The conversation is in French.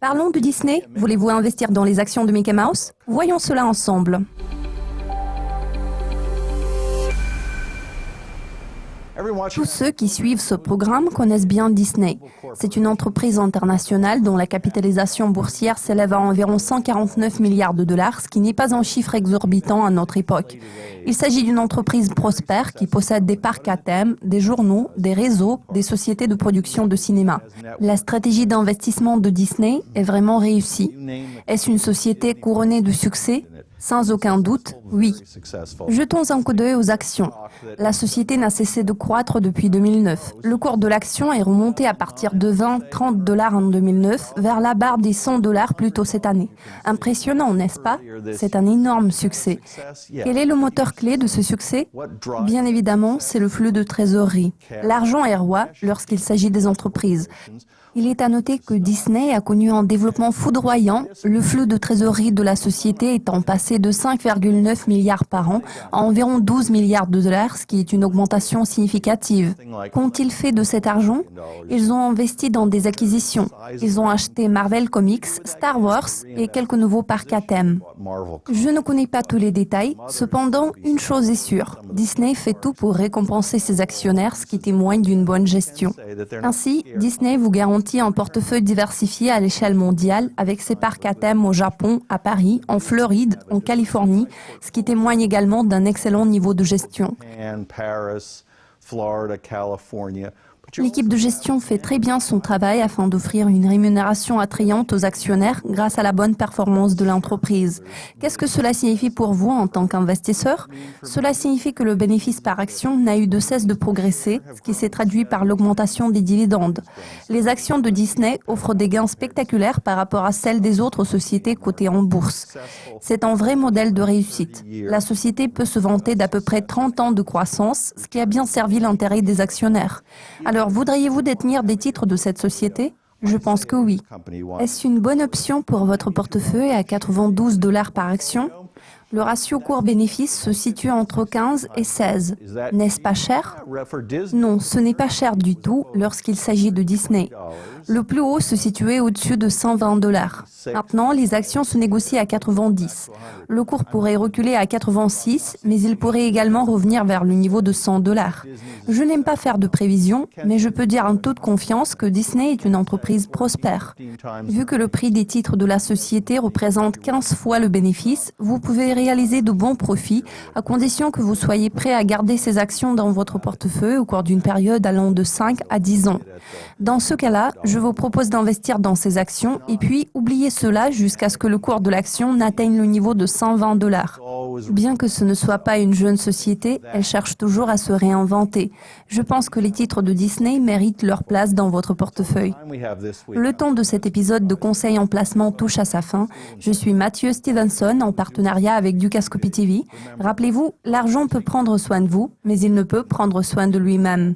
Parlons de Disney. Voulez-vous investir dans les actions de Mickey Mouse? Voyons cela ensemble. Tous ceux qui suivent ce programme connaissent bien Disney. C'est une entreprise internationale dont la capitalisation boursière s'élève à environ 149 milliards de dollars, ce qui n'est pas un chiffre exorbitant à notre époque. Il s'agit d'une entreprise prospère qui possède des parcs à thème, des journaux, des réseaux, des sociétés de production de cinéma. La stratégie d'investissement de Disney est vraiment réussie. Est-ce une société couronnée de succès? Sans aucun doute, oui. Jetons un coup d'œil aux actions. La société n'a cessé de croître depuis 2009. Le cours de l'action est remonté à partir de 20-30 dollars en 2009 vers la barre des 100 dollars plus tôt cette année. Impressionnant, n'est-ce pas? C'est un énorme succès. Quel est le moteur clé de ce succès? Bien évidemment, c'est le flux de trésorerie. L'argent est roi lorsqu'il s'agit des entreprises. Il est à noter que Disney a connu un développement foudroyant, le flux de trésorerie de la société étant passé de 5,9 milliards par an à environ 12 milliards de dollars, ce qui est une augmentation significative. Qu'ont-ils fait de cet argent? Ils ont investi dans des acquisitions. Ils ont acheté Marvel Comics, Star Wars et quelques nouveaux parcs à thème. Je ne connais pas tous les détails, cependant, une chose est sûre, Disney fait tout pour récompenser ses actionnaires, ce qui témoigne d'une bonne gestion. Ainsi, Disney vous garantit un portefeuille diversifié à l'échelle mondiale avec ses parcs à thème au Japon, à Paris, en Floride, en Californie, ce qui témoigne également d'un excellent niveau de gestion. L'équipe de gestion fait très bien son travail afin d'offrir une rémunération attrayante aux actionnaires grâce à la bonne performance de l'entreprise. Qu'est-ce que cela signifie pour vous en tant qu'investisseur? Cela signifie que le bénéfice par action n'a eu de cesse de progresser, ce qui s'est traduit par l'augmentation des dividendes. Les actions de Disney offrent des gains spectaculaires par rapport à celles des autres sociétés cotées en bourse. C'est un vrai modèle de réussite. La société peut se vanter d'à peu près 30 ans de croissance, ce qui a bien servi l'intérêt des actionnaires. Alors, voudriez-vous détenir des titres de cette société? Je pense que oui. Est-ce une bonne option pour votre portefeuille à 92 dollars par action? Le ratio cours-bénéfice se situe entre 15 et 16. N'est-ce pas cher? Non, ce n'est pas cher du tout lorsqu'il s'agit de Disney. Le plus haut se situait au-dessus de 120 dollars. Maintenant, les actions se négocient à 90. Le cours pourrait reculer à 86, mais il pourrait également revenir vers le niveau de 100 dollars. Je n'aime pas faire de prévisions, mais je peux dire en toute confiance que Disney est une entreprise prospère. Vu que le prix des titres de la société représente 15 fois le bénéfice, vous pouvez réaliser de bons profits à condition que vous soyez prêt à garder ces actions dans votre portefeuille au cours d'une période allant de 5 à 10 ans. Dans ce cas-là, je vous propose d'investir dans ces actions et puis oubliez cela jusqu'à ce que le cours de l'action n'atteigne le niveau de 120 dollars. Bien que ce ne soit pas une jeune société, elle cherche toujours à se réinventer. Je pense que les titres de Disney méritent leur place dans votre portefeuille. Le temps de cet épisode de conseils en placement touche à sa fin. Je suis Mathieu Stevenson en partenariat avec Dukascopy TV. Rappelez-vous, l'argent peut prendre soin de vous, mais il ne peut prendre soin de lui-même.